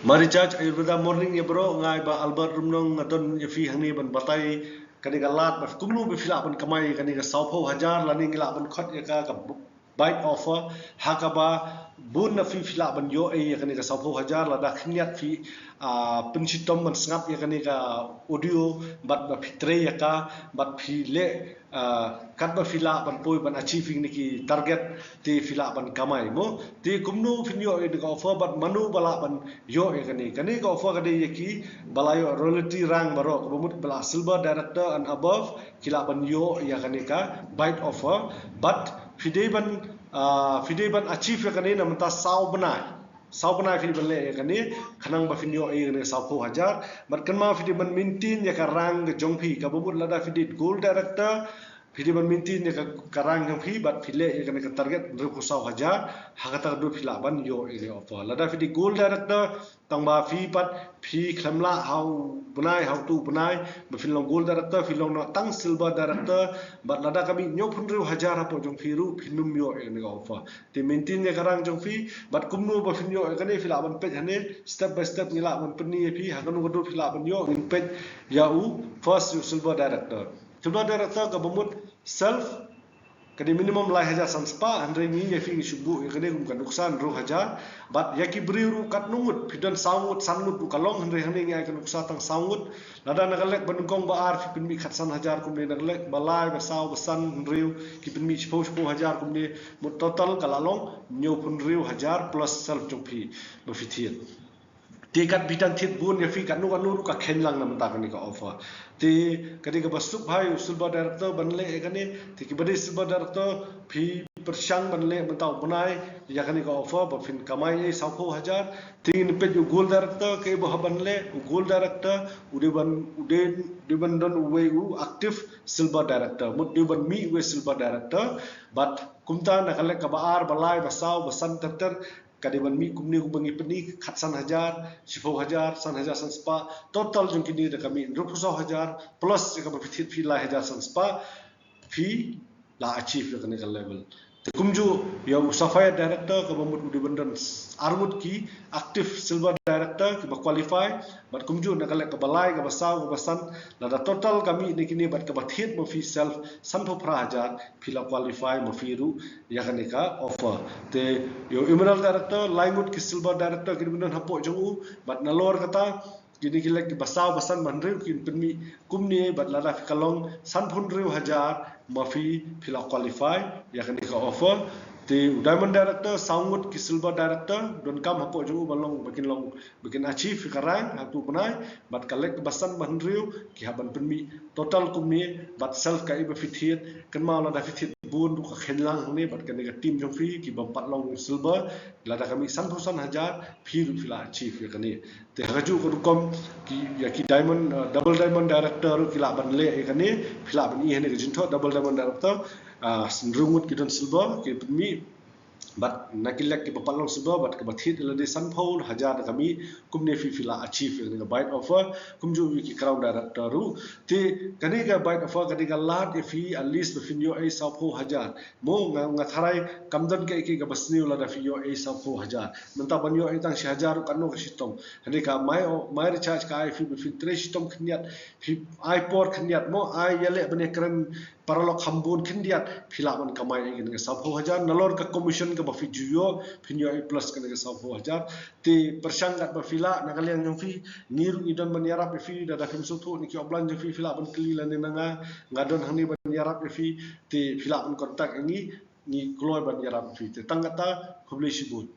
Mari judge Ayurveda morning ya bro ngai ba Albert Rumnong ngadon ya fi hangni ban batai kani ga lat ba kumnu bi fila ban kamai kani ga saupho hajar lani ngila ban khot ya ka bite offer hakaba bun na fi fila ban yo ai kani ga saupho hajar la da khniat fi pensitom ban sngap ya kani ga audio bat ba fitre ya ka bat fi le kat ba fila ban poi ban achieving niki target ti fila ban kamai mo ti kumnu finyo e ga offer bat manu bala ban yo e kani ga offer kani yaki balayo royalty rank baro kumut bala silver director and above kila ban yo ya kani ka bite offer but fide ban achieve ya kani namta sau banai fi ban le kani khanang ba finyo e kani sau ko hajar bat kan ma fide ban maintain ya ka rang jongphi ka bumut lada fide gold director fide ban maintain ya ka karang jongphi bat file ya kani ka target ruku sau hajar hakata du fila ban yo e offer lada fide gold director tang ba fi pat fi khlamla how bunai how tu bunai ba filong gold director filong no tang silver director bat lada kami nyo phunru hajar apo jong firu phinum yo e ne offer te maintain ya karang jong fi bat kumnu ba finyo e kani fila ban page hane step by step ngila ban penni fi hakanu godu fila ban yo in page ya u first silver director ka bamut self kadi minimum lai hajar sanspa andre ni ya fi shubu kadi kum kan nuksan ru hajar bat yaki briru kat nungut pidan sangut sanut bukalong andre hani ngai kan nuksa tang sangut lada nagalek banungkong ba ar fi pinmi khatsan hajar kum ne nagalek balai basau basan riu ki pinmi chpo hajar kum ne mut total kalalong nyo pun riu hajar plus self jongpi ba fithiat tikat bidang tit bun ya fi kan nu ka khenlang nam ta kan ka offer ti kadi ka basuk bhai silver director banle kani ti ki badi silver director phi persyang banle mentau bunai ya kani ka offer ba fin kamai ye sauko hajar tin pe ju gold director ke bo banle gold director ude ban don we u active silver director mut de ban mi we silver director but kumta nakale ka baar balai basau basan ter kadiban mi kumni kubangi peni khatsan hajar sifo hajar san spa total jung kini da kami rupuso hajar plus jika bapithit fi la hajar san spa fi la achieve ka level te kumju ya safaya director ka bamut udi bandan armut ki active silver director ki ba qualify but kumju nakale ka balai ka basau ka basan la da total kami ni kini bat ka bathit mo fi self sanpho pra hajar fi la qualify mo fi ru ya ka offer te yo emerald director laimut ki silver director ki bandan hapo jongu but nalor kata kini kilek ki basau basan manriu kin penmi kumni bat la da fi kalong sanphun riu hajar mafi fila qualify ya kan ka offer te diamond director sangut ki silver director don kam hapo ju balong bikin achieve karang hatu punai bat kalek basan manriu ki haban penmi total kumni bat self ka iba fithiet kan ma la da fithiet bun ka khenlang ni bat kan ka team jong fi ki bampat long silver la da kami sanpusan hajar phir fila achieve ya kan ni te haju ko kom ki ya ki diamond double diamond director ki la ban le ya kan ni fila ban i hene ka jinto double diamond director sendrungut ki don silver ki mi but nakilek ki bapalong silver but ka bathit la de sanphol hajar kami kumne fi fila achieve ni bite offer kumju ki crown director ru te kani ga bite offer kani ga lat fi at least be finyo ai sapho hajar mo nga tharai kamdan ke ki ga basni la da finyo ai sapho hajar nanta banyo ai tang hajar kanu ka sitom hani ka mai recharge ka ai fi be fin tre sitom khniat fi ai por khniat mo ai yale bane kran paralok hambun khniat phila ban kamai ai ga sapho hajar nalor ka commission ka bafi juyo pinyo ai plus ka ga sapho hajar te persanggat bafila nakalian jong fi niru idan banyarap fi da film sutu ni ki oblan jong fi fila ban kelila ni nanga ngadon hani banyarap fi te fila ban kontak ini ni kloy banyarap fi te tangata publish bun